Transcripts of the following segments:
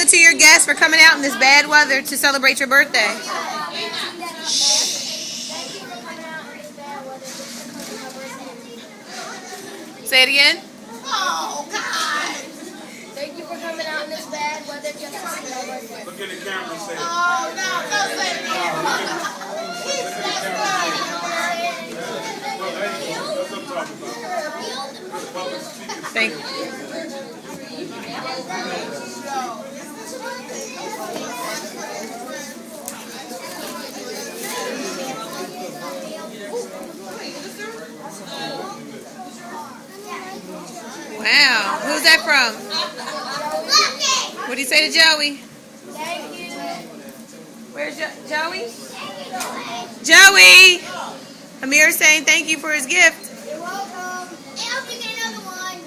it to your guests for coming out in this bad weather to celebrate your birthday. Say it again. Oh, God. Thank you for coming out in this bad weather just to see my birthday. Look at the camera and say it. Oh, no, don't say it again. That's what I'm talking about. Thank you. Wow. Who's that from? What do you say to Joey? Thank you. Where's Joey? Joey! Amir's saying thank you for his gift. You're welcome. I hope you get another one.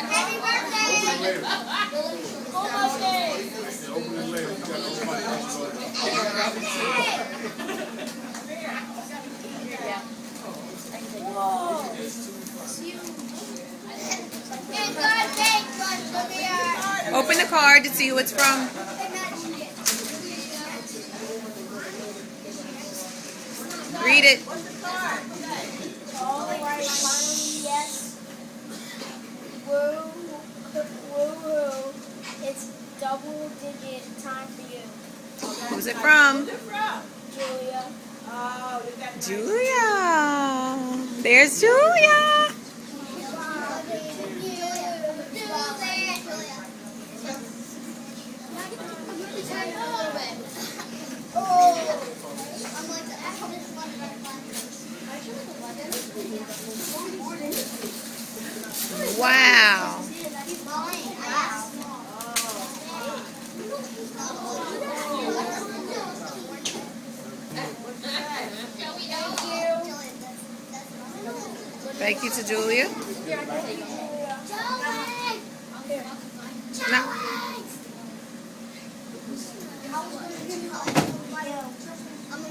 Happy birthday. Almost there. Open it later. You got nobody else. Open the card to see who it's from. Read it. All right, finally, yes. Woo, woo, it's double digit time for you. Who's it from? Julia. Julia. There's Julia. Wow. Thank you to Julia. No.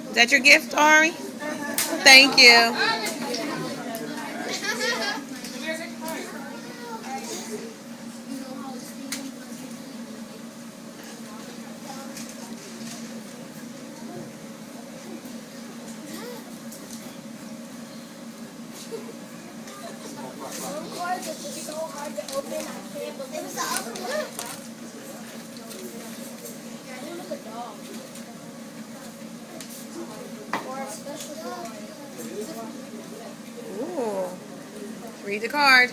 Is that your gift, Ari? Thank you. Some cards are just so hard to open, I can't believe it. Was the other one? Look at a dog. Or a special dog. Ooh. Read the card.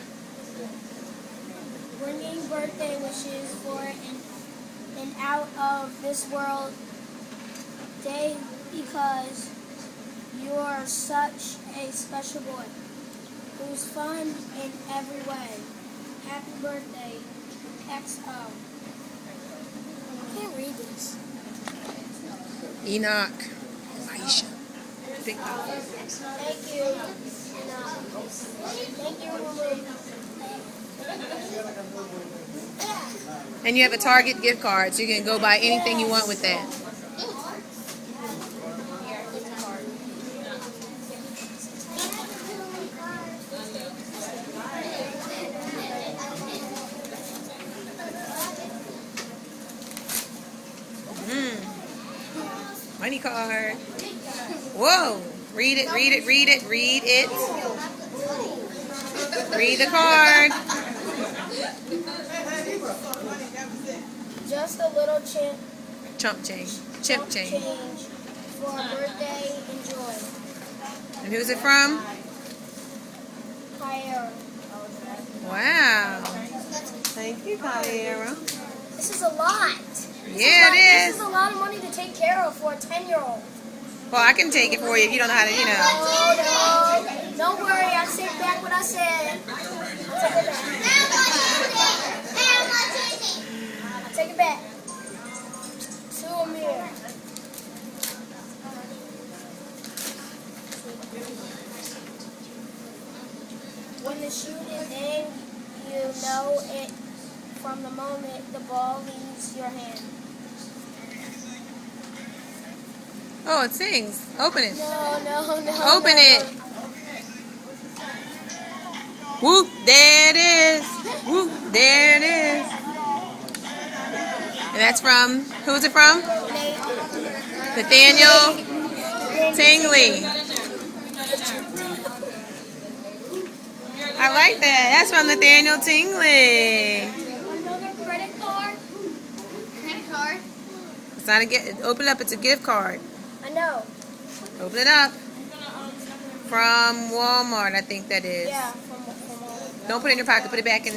Bringing birthday wishes for an out of this world day because you're such a special boy who's fun in every way. Happy birthday, XO. I can't read this. Enoch. Aisha. Thank you. Thank you, And you have a Target gift card, so you can go buy anything you want with that. Money card. Whoa. Read it, read it, read it, read it. Read the card. Just a little chimp Chump change. Chimp change. for a birthday enjoy. And who's it from? Kyra. Wow. Thank you, Kyra. This is a lot. Yeah, it This is. is a lot of money to take care of for a 10-year-old. Well, I can take it for you if you don't know how to, Oh, no. Don't worry, I take back what I said. I'll take it back. To Amir. When the shoot is in, you know it from the moment the ball leaves your hand. Oh, it sings. Open it. No. Open it. Whoop, there it is. Whoop, there it is. And that's from, who's it from? Nathaniel Tingley. I like that. That's from Nathaniel Tingley. Another credit card? Credit card? It's not a gift. Open it up. It's a gift card. I know. Open it up. From Walmart, I think that is. Yeah, from Don't put it in your pocket. Put it back in.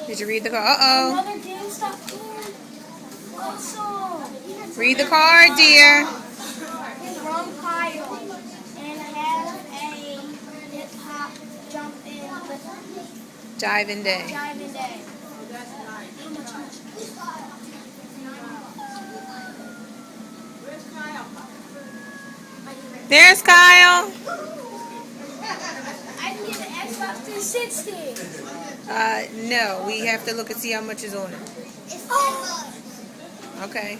Did you read the card? Uh-oh. Another GameStop food. Awesome. Read the card, dear. From Kyle. And have a hip-hop jump in with Jiving Day. Diamond Day. There's Kyle. I can get an Xbox 360. No. We have to look and see how much is on it. Okay.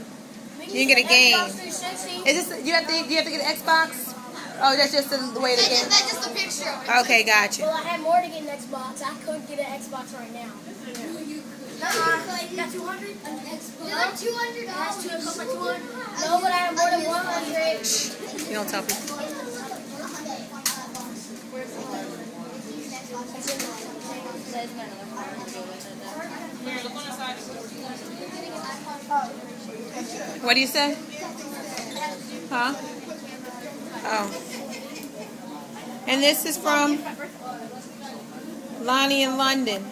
You can get a game. Xbox 360. Is this? You have to get an Xbox? Oh, that's just the way to get. That's just a picture of it. Okay, gotcha. Well, I had more to get an Xbox. I could get an Xbox right now. Got 200? Like $200. No, but I have more than 100. You don't tell people. What do you say? Huh? Oh. And this is from Lonnie in London.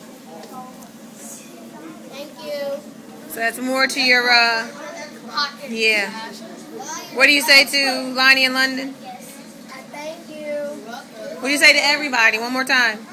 Thank you. So that's more to your, yeah. What do you say to Lonnie in London? Thank you. What do you say to everybody? One more time.